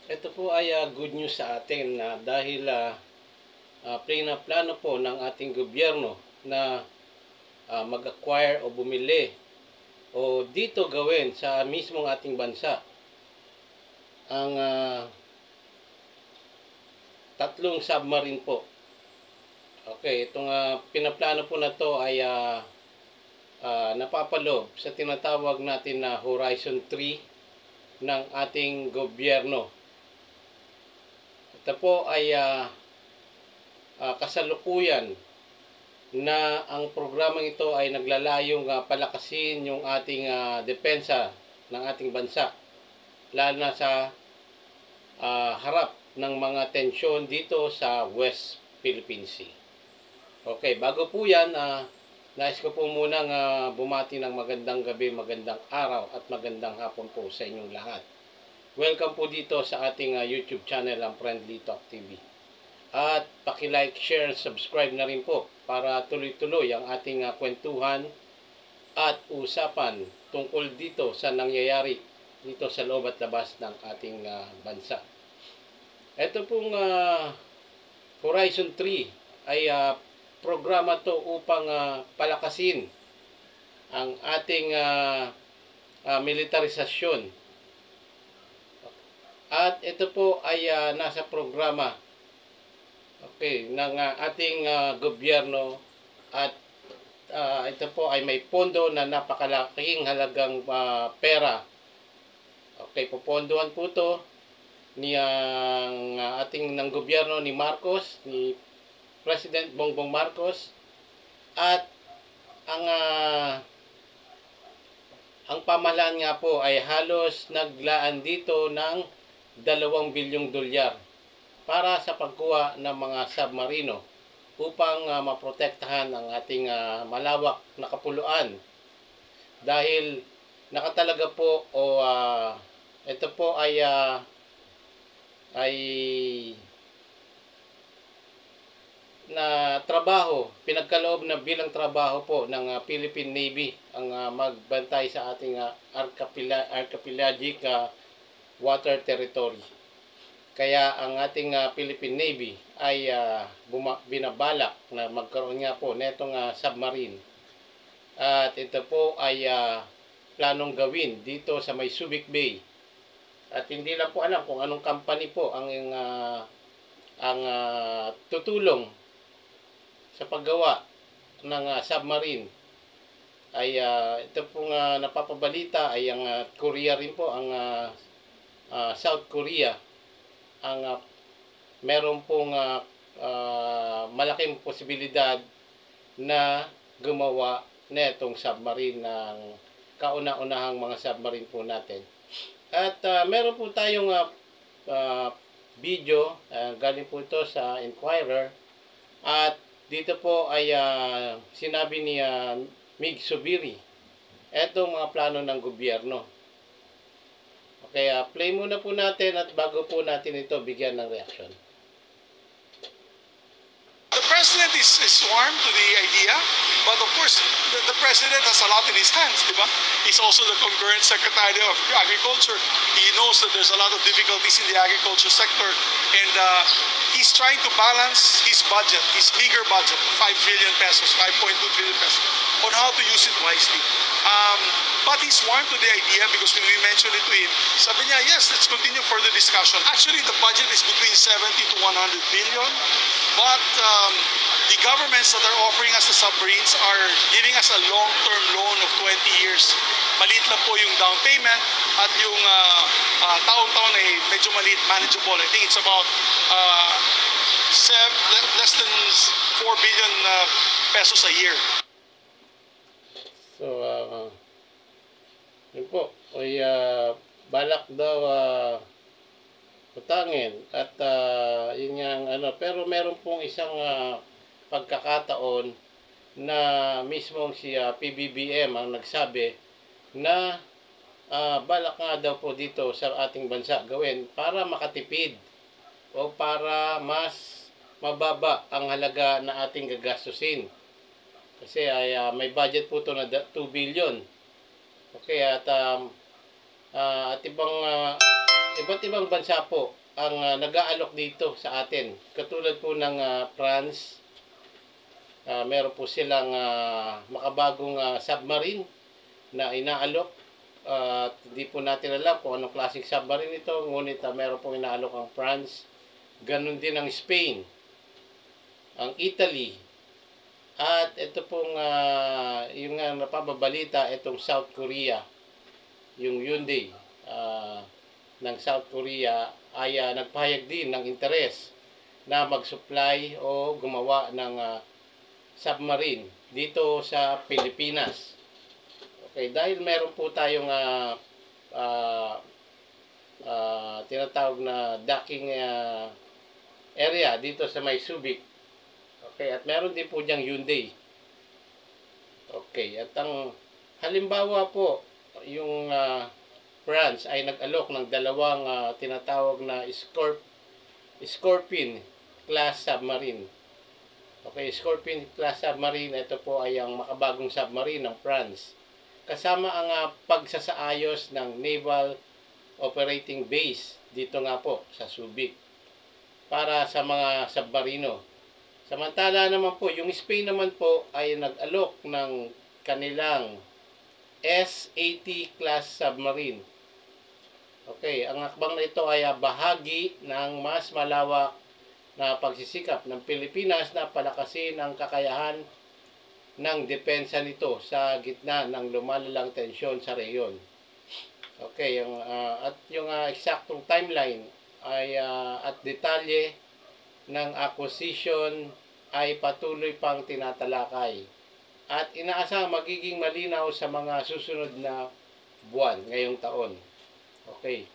Ito po ay good news sa atin na dahil plano po ng ating gobyerno na mag-acquire o bumili o dito gawin sa mismong ating bansa ang tatlong submarine po. Okay, itong pinaplano po na to ay napapaloob sa tinatawag natin na Horizon 3 ng ating gobyerno. Ito po ay kasalukuyan na ang programang ito ay naglalayong palakasin yung ating depensa ng ating bansa, lalo na sa harap ng mga tensyon dito sa West Philippine Sea. Okay, bago po yan, nais ko po munang bumati ng magandang gabi, magandang araw at magandang hapon po sa inyong lahat. Welcome po dito sa ating YouTube channel, ang Friendly Talk TV. At paki-like, share, subscribe na rin po para tuloy-tuloy ang ating kwentuhan at usapan tungkol dito sa nangyayari dito sa loob at labas ng ating bansa. Ito pong Horizon 3 ay programa to upang palakasin ang ating militarisasyon. At ito po ay nasa programa ng ating gobyerno at ito po ay may pondo na napakalaking halagang pera. Okay, popondohan po to ni ating ng gobyerno ni Marcos, ni President Bongbong Marcos, at ang pamahalaan nga po ay halos naglaan dito ng 2 bilyong dolyar para sa pagkuha ng mga submarino upang maprotektahan ang ating malawak na kapuluan. Dahil nakatalaga po ito po ay na trabaho, pinagkaloob na bilang trabaho po ng Philippine Navy ang magbantay sa ating archipelagic water territory. Kaya ang ating Philippine Navy ay binabalak na magkaroon nga po netong submarine. At ito po ay planong gawin dito sa may Subic Bay. At hindi lang po alam kung anong company po ang tutulong sa paggawa ng submarine. Ay ito pong napapabalita ay ang Korea rin po, ang South Korea ang meron pong malaking posibilidad na gumawa netong submarine ng kauna-unahang mga submarine po natin. At meron po tayong video, galing po ito sa Inquirer, at dito po ay sinabi ni Mig Zubiri etong mga plano ng gobyerno. Okay, play muna po natin at bago po natin ito bigyan ng reaction. The president is warm to the idea, but of course, the president has a lot in his hands, di ba? He's also the concurrent secretary of agriculture. He knows that there's a lot of difficulties in the agriculture sector, and he's trying to balance his budget, his meager budget, 5 trillion pesos, 5.2 trillion pesos, on how to use it wisely. But he's warm to the idea because when we mentioned it to him, sabi niya, yes, let's continue further discussion. Actually, the budget is between 70 to 100 billion, but the governments that are offering us the submarines are giving us a long-term loan of 20 years. Maliit lang po yung down payment at yung taon-taon ay medyo maliit, manageable. I think it's about less than 4 billion pesos a year. So, yun po, ay balak daw utangin at yun nga pero meron pong isang pagkakataon na mismong si PBBM ang nagsabi na balak nga daw po dito sa ating bansa gawin para makatipid o para mas mababa ang halaga na ating gagastusin. Kasi ay may budget po ito na 2 billion. Okay, at ibang iba't ibang bansa po ang nag-aalok dito sa atin. Katulad po ng France, meron po silang makabagong submarine na inaalok. At hindi po natin alam kung anong klaseng submarine ito, ngunit meron pong inaalok ang France. Ganon din ang Spain, ang Italy, at ito pong yung napababalita, itong South Korea, yung Hyundai ng South Korea ay nagpahayag din ng interes na mag-supply o gumawa ng submarine dito sa Pilipinas. Okay, dahil meron po tayong tinatawag na docking area dito sa may Subic. Okay, at meron din po diyang Hyundai. Okay, at ang halimbawa po, yung France ay nag-alok ng dalawang tinatawag na Scorpion class submarine. Okay, Scorpion class submarine, ito po ay ang makabagong submarine ng France. Kasama ang pagsasaayos ng Naval Operating Base dito nga po sa Subic para sa mga submarino. Samantala naman po, yung Spain naman po ay nag-alok ng kanilang S-80 class submarine. Okay, ang akbang na ito ay bahagi ng mas malawak na pagsisikap ng Pilipinas na palakasin ang kakayahan ng depensa nito sa gitna ng lumalalang tensyon sa rehiyon. Okay, at yung eksaktong timeline ay at detalye ng acquisition ay patuloy pang tinatalakay at inaasahang magiging malinaw sa mga susunod na buwan ngayong taon. Okay.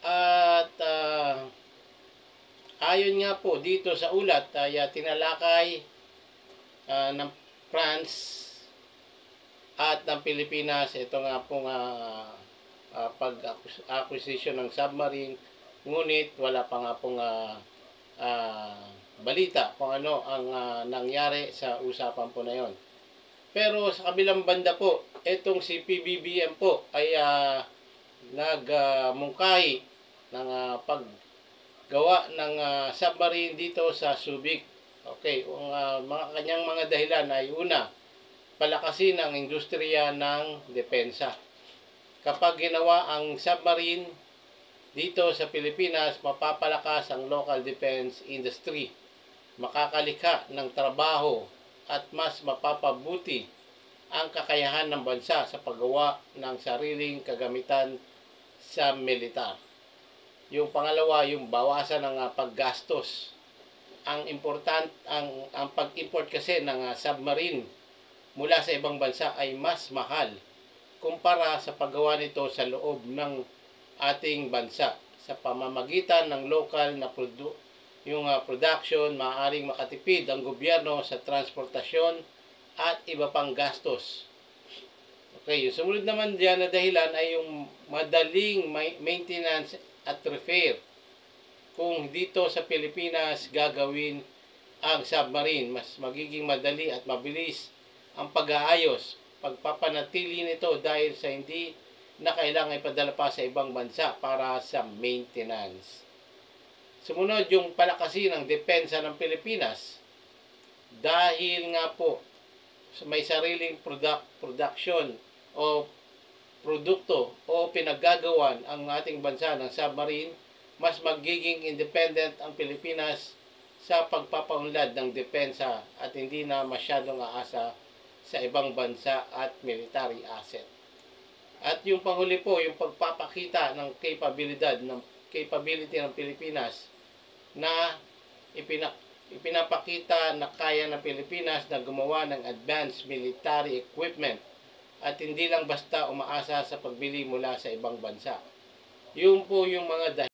At ayon nga po dito sa ulat ay tinalakay ng France at ng Pilipinas ito nga pong pag-acquisition ng submarine, ngunit wala pa nga pong balita kung ano ang nangyari sa usapan po na yon. Pero sa kabilang banda po, itong si PBBM po ay nagmungkahi ng paggawa ng submarine dito sa Subic. Okay, ang mga kanyang mga dahilan ay una, palakasin ang industriya ng depensa. Kapag ginawa ang submarine dito sa Pilipinas, mapapalakas ang local defense industry, makakalikha ng trabaho at mas mapapabuti ang kakayahan ng bansa sa paggawa ng sariling kagamitan sa militar. Yung pangalawa, yung bawasan ng paggastos. Ang pag-import kasi ng submarine mula sa ibang bansa ay mas mahal kumpara sa paggawa nito sa loob ng ating bansa. Sa pamamagitan ng local na production, maaaring makatipid ang gobyerno sa transportasyon at iba pang gastos. Okay, yung sumunod naman diyan na dahilan ay yung madaling maintenance at repair. Kung dito sa Pilipinas gagawin ang submarine, mas magiging madali at mabilis ang pag-aayos, pagpapanatili nito dahil sa hindi na kailangan ipadala pa sa ibang bansa para sa maintenance. Sumunod yung palakasin ng depensa ng Pilipinas dahil nga po may sariling production o produkto o pinaggagawan ang ating bansa ng submarine, mas magiging independent ang Pilipinas sa pagpapaunlad ng depensa at hindi na masyadong aasa sa ibang bansa at military asset. At yung panghuli po, yung pagpapakita ng capability ng Pilipinas na ipinapakita na kaya ng Pilipinas na gumawa ng advanced military equipment at hindi lang basta umaasa sa pagbili mula sa ibang bansa. Yun po yung mga